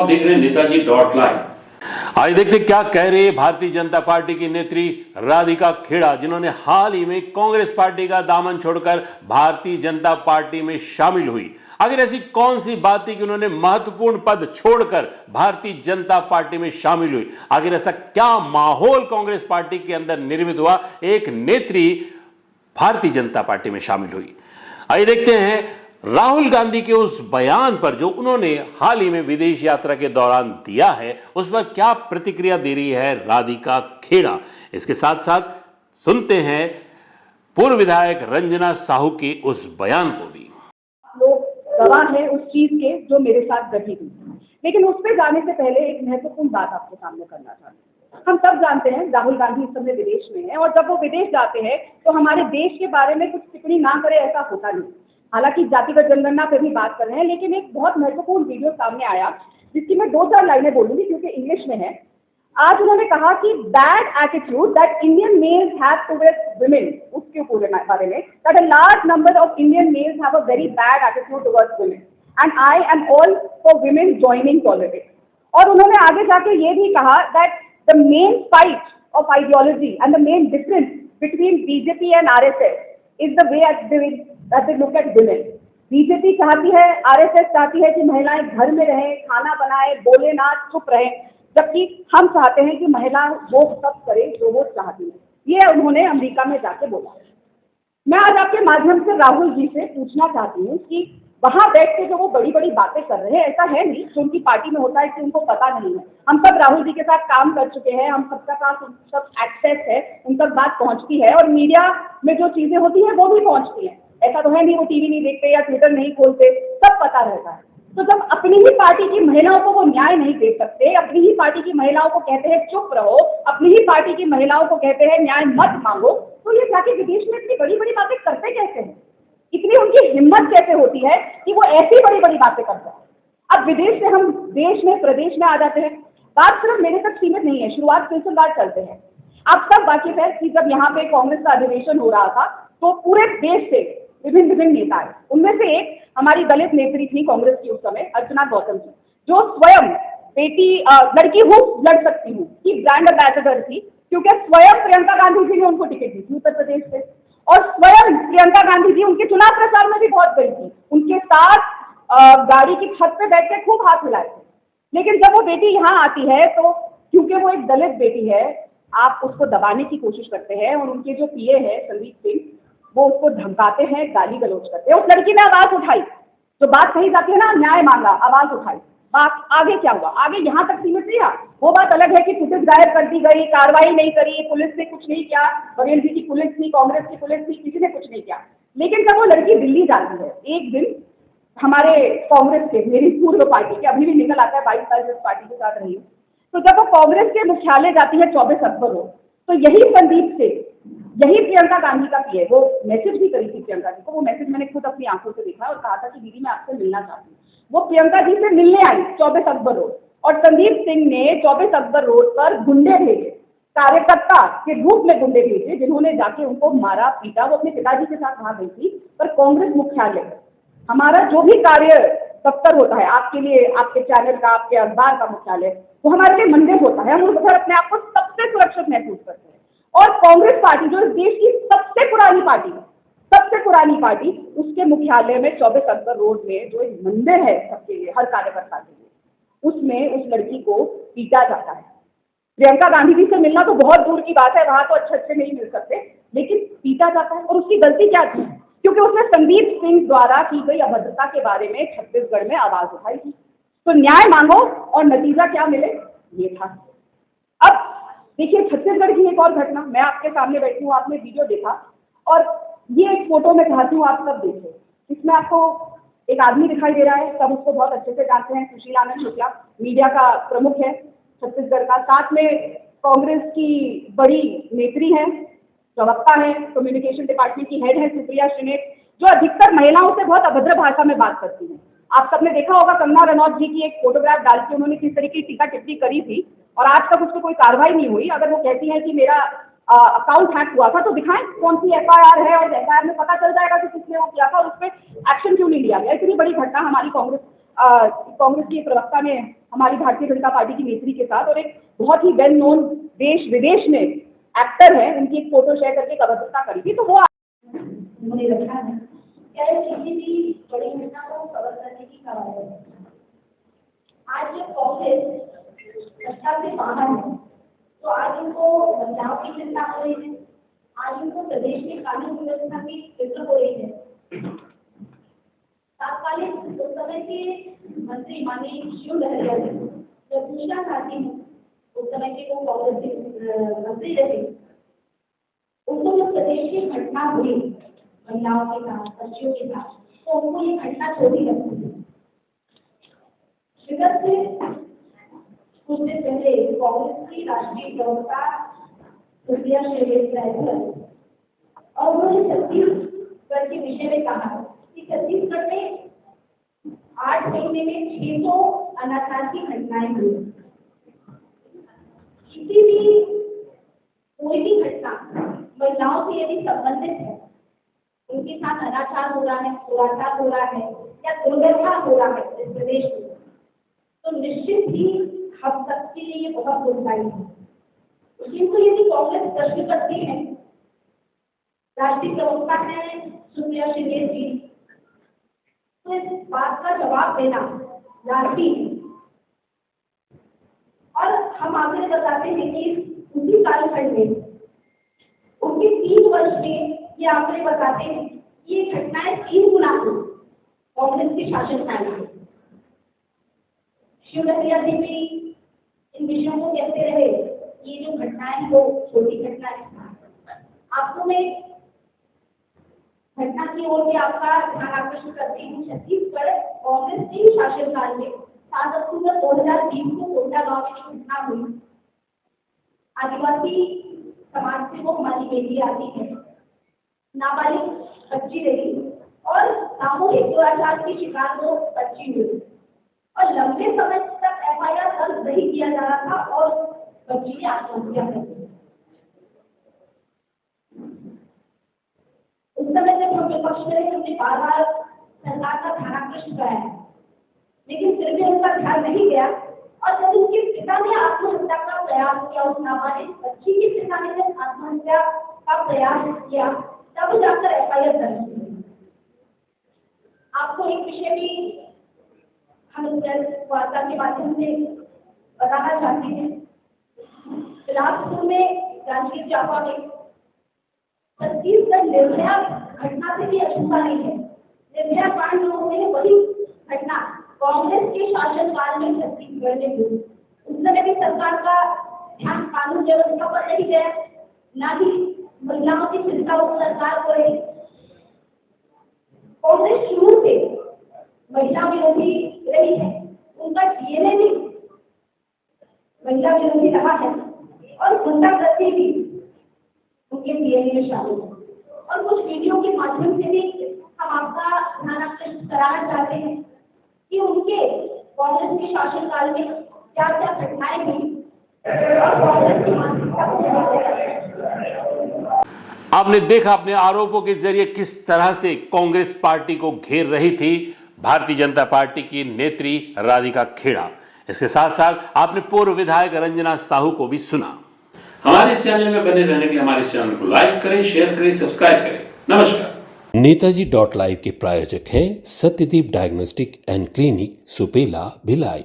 आप देख रहे हैं नेताजी डॉट लाइव। आज देखते क्या कह रही है भारतीय जनता पार्टी की नेत्री राधिका खेड़ा, जिन्होंने हाल ही में कांग्रेस पार्टी का दामन छोड़कर भारतीय जनता पार्टी में शामिल हुई। आखिर ऐसी कौन सी बात थी कि उन्होंने महत्वपूर्ण पद छोड़कर भारतीय जनता पार्टी में शामिल हुई? आखिर ऐसा क्या माहौल कांग्रेस पार्टी के अंदर निर्मित हुआ, एक नेत्री भारतीय जनता पार्टी में शामिल हुई? आइए देखते हैं राहुल गांधी के उस बयान पर जो उन्होंने हाल ही में विदेश यात्रा के दौरान दिया है, उस पर क्या प्रतिक्रिया दे रही है राधिका खेड़ा। इसके साथ साथ सुनते हैं पूर्व विधायक रंजना साहू के उस बयान को भी। लोग गवाह है उस चीज के जो मेरे साथ घटी हुई, लेकिन उस पर जाने से पहले एक महत्वपूर्ण बात आपके सामने करना चाहती हूँ। हम सब जानते हैं राहुल गांधी इस समय विदेश में है, और जब वो विदेश जाते हैं तो हमारे देश के बारे में कुछ टिप्पणी ना करे ऐसा होता नहीं। हालांकि जातिगत जनगणना पे भी बात कर रहे हैं, लेकिन एक बहुत महत्वपूर्ण वीडियो सामने आया जिसकी मैं 2-4 लाइनें बोलूंगी क्योंकि इंग्लिश में है। आज उन्होंने कहा कि bad attitude that Indian males have towards women, उसके पूरे बारे में, that a large number of Indian males have a very bad attitude towards women and I am all for women joining politics. और उन्होंने आगे जाके ये भी कहा that the main fight of ideology and the main difference between BJP and RSS is the way that they look at women। BJP चाहती है, RSS चाहती है कि महिलाएं घर में रहें, खाना बनाए, बोले ना, चुप रहें, जबकि हम चाहते हैं कि महिला वो सब करे जो वो चाहती है। ये उन्होंने अमेरिका में जाके बोला। मैं आज आपके माध्यम से राहुल जी से पूछना चाहती हूँ कि वहां बैठ के जो वो बड़ी बड़ी बातें कर रहे हैं, ऐसा है नहीं कि उनकी पार्टी में होता है कि उनको पता नहीं है। हम सब राहुल जी के साथ काम कर चुके हैं, हम सबका साथ सब एक्सेस है, उन तक बात पहुंचती है, और मीडिया में जो चीजें होती है वो भी पहुंचती है। ऐसा तो है नहीं वो टीवी नहीं देखते या ट्विटर नहीं खोलते, सब पता रहता है। तो जब अपनी ही पार्टी की महिलाओं को वो न्याय नहीं दे सकते, अपनी ही पार्टी की महिलाओं को कहते हैं चुप रहो, अपनी ही पार्टी की महिलाओं को कहते हैं न्याय मत मांगो, तो ये जाके विदेश में इतनी बड़ी बड़ी बातें करते कैसे हैं? इतनी उनकी हिम्मत कैसे होती है कि वो ऐसी बड़ी बड़ी बातें करते हैं? अब विदेश से हम देश में प्रदेश में आ जाते हैं। बात सिर्फ मेरे तक सीमित नहीं है, शुरुआत सिलसिलेवार चलते हैं। आप सब वाकिफ है कि जब यहाँ पे कांग्रेस का अधिवेशन हो रहा था तो पूरे देश से विभिन्न नेता है। उनमें से एक हमारी दलित नेत्री थी कांग्रेस की उस समय, अर्चना गौतम जी, जो स्वयं बेटी लड़की हूँ लड़ सकती हूँ की ब्रांड एम्बेसडर थी, क्योंकि स्वयं प्रियंका गांधी जी ने उनको टिकट दी थी उत्तर प्रदेश से, और स्वयं प्रियंका गांधी जी उनके चुनाव प्रचार में भी बहुत गई थी, उनके साथ गाड़ी की छत पे बैठ के खूब हाथ हिलाए थे। लेकिन जब वो बेटी यहाँ आती है तो क्योंकि वो एक दलित बेटी है, आप उसको दबाने की कोशिश करते हैं, और उनके जो पीए है संदीप सिंह, वो उसको धमकाते हैं, गाली गलौज करते हैं। उस लड़की ने आवाज उठाई, तो बात कही जाती है ना, न्याय मांगा, आवाज उठाई, बात आगे क्या हुआ? आगे यहाँ तक सीमित रहा। वो बात अलग है कि फुटेज गायब कर दी गई, कार्रवाई नहीं करी, पुलिस ने कुछ नहीं किया, बघेल जी की पुलिस थी, कांग्रेस की पुलिस थी, किसी ने कुछ नहीं किया। लेकिन जब वो लड़की दिल्ली जाती है, एक दिन हमारे कांग्रेस के, मेरी पूर्व पार्टी के, अभी भी निकल आता है 22 साल जिस पार्टी के साथ रही हूँ, तो जब वो कांग्रेस के मुख्यालय जाती है 24 अक्टूबर को, तो यही संदीप से, यही प्रियंका गांधी का पीए, वो मैसेज भी करी थी प्रियंका जी को। वो मैसेज मैंने खुद अपनी आंखों से देखा और कहा था कि दीदी मैं आपसे मिलना चाहती हूँ। वो प्रियंका जी से मिलने आई 24 अक्टूबर रोड, और संदीप सिंह ने 24 अक्टूबर रोड पर गुंडे भेजे, कार्यकर्ता के रूप में गुंडे भेजे, जिन्होंने जाके उनको मारा पीटा। वो अपने पिताजी के साथ वहां गई थी, पर कांग्रेस मुख्यालय, हमारा जो भी कार्य दफ्तर होता है, आपके लिए, आपके चैनल का, आपके अखबार का मुख्यालय, वो हमारे लिए मंदिर होता है। हम उधर अपने आप को सबसे सुरक्षित महसूस करते हैं। और कांग्रेस पार्टी जो देश की सबसे पुरानी पार्टी है, सबसे पुरानी पार्टी, उसके मुख्यालय में 24 अक्टूबर रोड में जो एक मंदिर है सबके लिए, हर कार्यकर्ता के लिए, उसमें उस लड़की को पीटा जाता है। प्रियंका गांधी जी से मिलना तो बहुत दूर की बात है, वहां तो अच्छे नहीं मिल सकते, लेकिन पीटा जाता है। और उसकी गलती क्या थी? क्योंकि उसने संदीप सिंह द्वारा की गई अभद्रता के बारे में छत्तीसगढ़ में आवाज उठाई थी। तो न्याय मांगो, और नतीजा क्या मिले, ये था। अब देखिए छत्तीसगढ़ की एक और घटना, मैं आपके सामने बैठी हूँ, आपने वीडियो देखा, और ये एक फोटो मैं चाहती हूँ आप सब देखें। इसमें आपको एक आदमी दिखाई दे रहा है, सब उसको बहुत अच्छे से जानते हैं, सुशील आनंद शुक्ला, मीडिया का प्रमुख है छत्तीसगढ़ का। साथ में कांग्रेस की बड़ी नेत्री है, प्रवक्ता है, कम्युनिकेशन डिपार्टमेंट की हेड है सुप्रिया श्रीनेत, जो अधिकतर महिलाओं से बहुत अभद्र भाषा में बात करती है। आप सबने देखा होगा कंगना रनौत जी की एक फोटोग्राफ डाल के उन्होंने किस तरीके की टीका टिप्पणी करी थी, और आज तक उस पर कोई कार्रवाई नहीं हुई। अगर वो कहती है कि मेरा अकाउंट हैक हुआ था तो दिखाएं कौन सी एफआईआर है, और एफआईआर में पता चल जाएगा कि किसने वो किया था, और उस पर एक्शन क्यों नहीं लिया गया। इतनी बड़ी घटना हमारी कांग्रेस कांग्रेस की प्रवक्ता ने हमारी भारतीय जनता पार्टी की नेत्री के साथ, और एक बहुत ही वेल नोन देश विदेश में एक्टर है, उनकी एक फोटो शेयर करके एक अभद्रता करी थी, तो वो उन्होंने रखा है। क्या ये किसी भी बड़ी घटना को कवर करने की कार्रवाई है? आज जब कांग्रेस सत्ता से बाहर है, तो आज उनको बदलाव की चिंता हो रही है, आज उनको प्रदेश की कानून व्यवस्था की चिंता हो रही है। तात्कालिक उस समय के मंत्री माननीय शिव लहरिया जी जब पूछना चाहती हूँ, उस समय के वो कांग्रेस के मंत्री रहे, उनको जब प्रदेश की घटना हुई महिलाओं के साथ, बच्चियों के साथ, तो उनको ये घटना छोटी लगती है। विगत से कुछ दिन पहले कांग्रेस की राष्ट्रीय प्रवक्ता सुप्रिया श्रीवास्तव सहगल और उन्होंने छत्तीसगढ़ के विषय में कहा कि छत्तीसगढ़ में 8 महीने में 600 अनाचार की घटनाएं हुई। किसी भी कोई भी घटना महिलाओं से यदि संबंधित है, उनके साथ अनाचार हो रहा है, दुराचार हो रहा है या दुर्व्यवहार हो रहा है इस प्रदेश में, तो निश्चित ही हम सबके लिए बहुत दुखदायी है। किंतु यदि कांग्रेस प्रश्न करती है, राष्ट्रीय प्रवक्ता है सुप्रिया श्रीवास्तव जी, तो इस बात का जवाब देना लाजमी है। और हम आगे बताते हैं कि उसी कालखंड में उनके 3 वर्ष में ये आंकड़े बताते हैं कि ये घटनाएं 3 गुना हुई कांग्रेस के शासनकाल में। शिव लहरिया जी भी इन विषयों को कहते रहे, ये जो घटनाएं वो छोटी घटनाएं। आपको मैं घटना की ओर भी आपका ध्यान आकर्षित करती हूँ। छत्तीसगढ़ कांग्रेस के शासनकाल में 7 अक्टूबर 2020 को कोंडा गांव में एक घटना हुई। आदिवासी समाज से वो हमारी बेटी आती है, नाबालिग बच्ची रही और सामूहिक दुराचार की शिकार वो बच्ची हुई और लंबे समय तक एफआईआर दर्ज नहीं किया जा रहा था और बच्ची ने आत्महत्या कर दी। उस समय जब हम विपक्ष में रहे, हमने बार-बार सरकार का ध्यान आकर्षित कराया, लेकिन फिर भी उनका ध्यान नहीं गया। और जब उसके पिता ने आत्महत्या का प्रयास किया, उस नाबालिग बच्ची के पिता ने जब आत्महत्या का प्रयास किया, तब जाकर एफआईआर दर्ज हुई। आपको एक विषय भी हम इस वार्ता के माध्यम से बताना चाहते हैं। बिलासपुर में जांजगीर चांपा में छत्तीसगढ़ निर्भया घटना से भी अछूता नहीं है। निर्भया कांड जो हुए वही घटना कांग्रेस के शासनकाल में छत्तीसगढ़ में हुई। उस समय भी सरकार का ध्यान कानून व्यवस्था पर नहीं गया, न ही महिलाओं की चिंता उस सरकार को रही। कांग्रेस शुरू से महिला विरोधी रही है, उनका डीएनए भी महिला विरोधी रहा है और गुंडागर्दी भी उनके डीएनए में शामिल है। और कुछ वीडियो के माध्यम से भी हम आपका ध्यान आकर्षित कराना चाहते हैं कि उनके कांग्रेस के शासनकाल में क्या क्या घटनाएं हुई और कांग्रेस की मानसिकता। आपने देखा अपने आरोपों के जरिए किस तरह से कांग्रेस पार्टी को घेर रही थी भारतीय जनता पार्टी की नेत्री राधिका खेड़ा। इसके साथ साथ आपने पूर्व विधायक रंजना साहू को भी सुना। हमारे इस चैनल में बने रहने के लिए हमारे चैनल को लाइक करें, शेयर करें, सब्सक्राइब करें। नमस्कार। नेताजी.live के प्रायोजक हैं Satyadeep diagnostic and clinic, Supela, Bhilai.